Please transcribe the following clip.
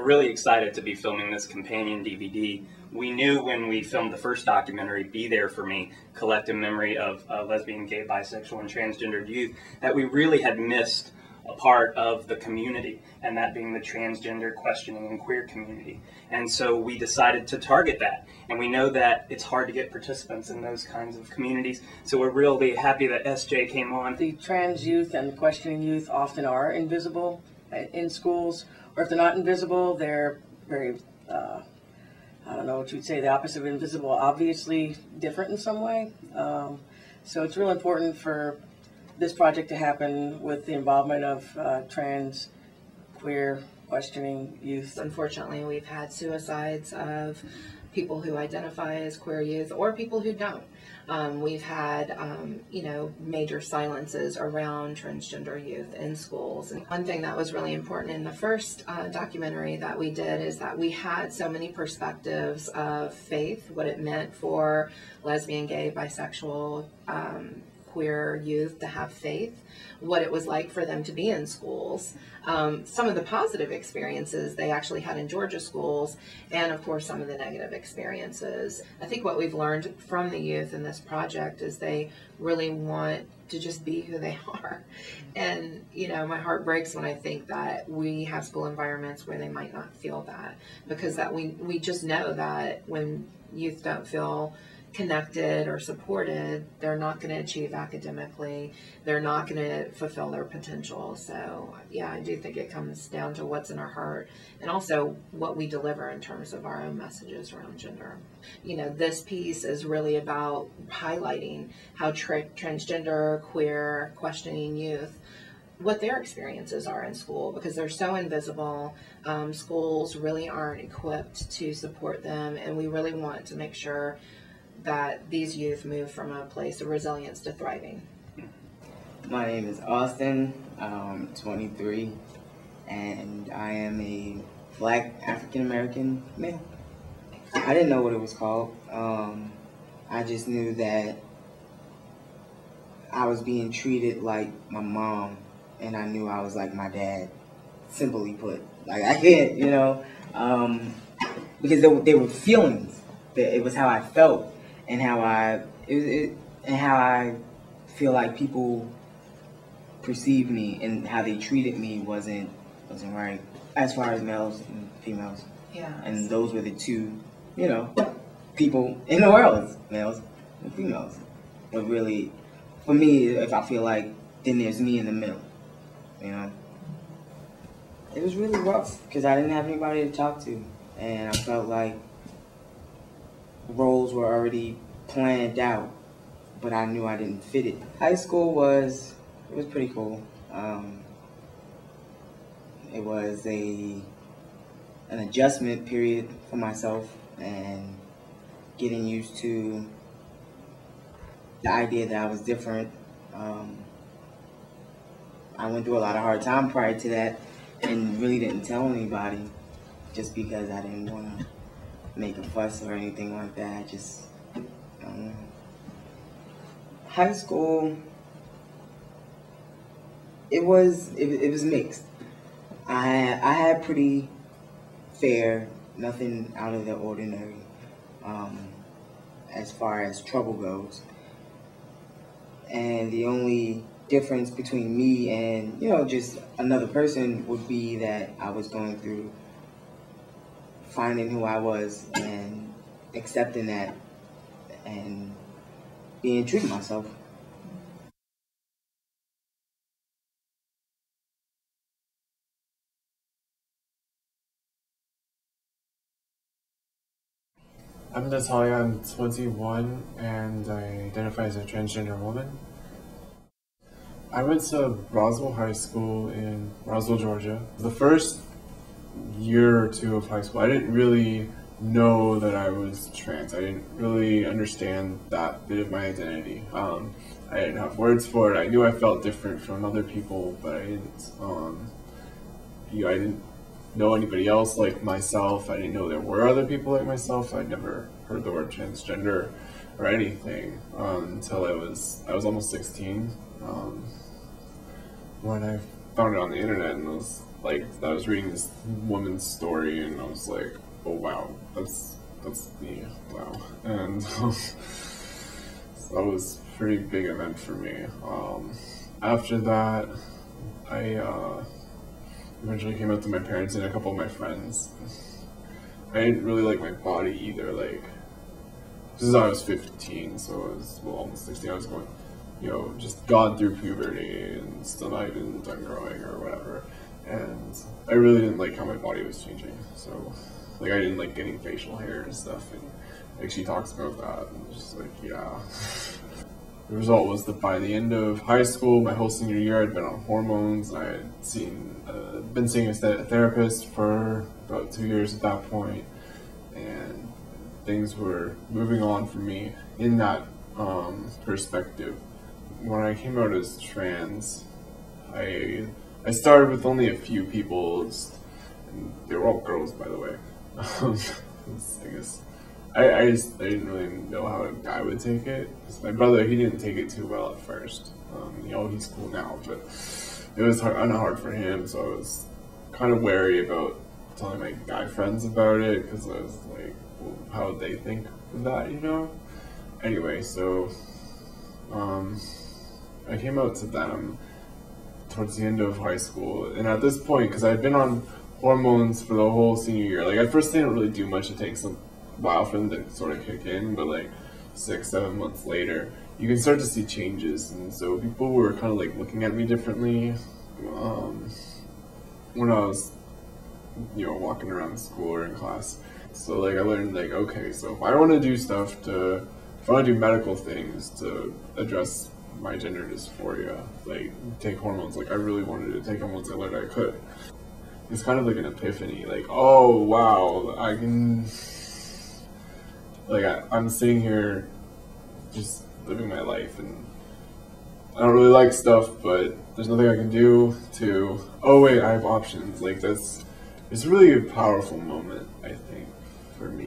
really excited to be filming this companion DVD. We knew when we filmed the first documentary, Be There For Me, Collective Memory of Lesbian, Gay, Bisexual, and Transgendered Youth, that we really had missed a part of the community, and that being the transgender, questioning, and queer community. And so we decided to target that. And we know that it's hard to get participants in those kinds of communities. So we're really happy that SJ came on. The trans youth and the questioning youth often are invisible in schools, or if they're not invisible, they're very, I don't know what you'd say, the opposite of invisible, obviously different in some way. So it's real important for this project to happen with the involvement of trans, queer, questioning youth. Unfortunately, we've had suicides of people who identify as queer youth or people who don't. We've had, major silences around transgender youth in schools. And one thing that was really important in the first documentary that we did is that we had so many perspectives of faith, what it meant for lesbian, gay, bisexual, queer youth to have faith, what it was like for them to be in schools, some of the positive experiences they actually had in Georgia schools, and of course some of the negative experiences. I think what we've learned from the youth in this project is they really want to just be who they are. And my heart breaks when I think that we have school environments where they might not feel that, because that we just know that when youth don't feel connected or supported, they're not going to achieve academically, they're not going to fulfill their potential. So yeah, I do think it comes down to what's in our heart and also what we deliver in terms of our own messages around gender. This piece is really about highlighting how transgender, queer, questioning youth, what their experiences are in school, because they're so invisible. Schools really aren't equipped to support them, and we really want to make sure that these youth move from a place of resilience to thriving. My name is Austin, I'm 23, and I am a Black African-American male. I didn't know what it was called. I just knew that I was being treated like my mom, and I knew I was like my dad, simply put. Like, I can't, because there were feelings. It was how I felt. And how I feel like people perceive me and how they treated me wasn't right, as far as males and females. Yeah. And those were the two, people in the world, males and females. But really, for me, if I feel like, then there's me in the middle, It was really rough because I didn't have anybody to talk to, and I felt like roles were already planned out, but I knew I didn't fit it. High school was pretty cool. It was an adjustment period for myself and getting used to the idea that I was different. I went through a lot of hard time prior to that and really didn't tell anybody just because I didn't want to make a fuss or anything like that. I don't know. High school, it was mixed. I had pretty fair, nothing out of the ordinary, as far as trouble goes. And the only difference between me and, just another person would be that I was going through finding who I was and accepting that and being true to myself. I'm Natalija, I'm 21, and I identify as a transgender woman. I went to Roswell High School in Roswell, Georgia. The first year or two of high school, I didn't really know that I was trans. I didn't really understand that bit of my identity. I didn't have words for it. I knew I felt different from other people, but I didn't know anybody else like myself. I didn't know there were other people like myself. I'd never heard the word transgender or anything until I was almost 16 when I found it on the internet and was like, I was reading this woman's story, and I was like, oh wow, that's me, wow. And so that was a pretty big event for me. After that, I eventually came out to my parents and a couple of my friends. I didn't really like my body either. Like, this is I was 15, so I was, well, almost 16. I was going, you know, just gone through puberty and still not even done growing or whatever. And I really didn't like how my body was changing. So, like, I didn't like getting facial hair and stuff. And like, she talks about that, and just like, yeah. The result was that by the end of high school, my whole senior year, I'd been on hormones. I had been seeing a therapist for about 2 years at that point, and things were moving on for me in that perspective. When I came out as trans, I started with only a few people, and they were all girls, by the way. I guess I didn't really know how a guy would take it. My brother, he didn't take it too well at first. You know, he's cool now, but it was hard for him, so I was kind of wary about telling my guy friends about it, because I was like, well, how would they think of that, you know? Anyway, so I came out to them towards the end of high school, and at this point, because I'd been on hormones for the whole senior year, like, at first they didn't really do much. It takes a while for them to sort of kick in, but like 6-7 months later, you can start to see changes. And so people were kind of like looking at me differently when I was, you know, walking around school or in class. So like I learned, like, okay, so if I want to do stuff if I want to do medical things to address my gender dysphoria, like take hormones, like I really wanted to take them once I learned I could. It's kind of like an epiphany, like, oh wow, I can, like, I'm sitting here just living my life, and I don't really like stuff, but there's nothing I can do to, oh wait, I have options. Like, it's really a powerful moment, I think, for me.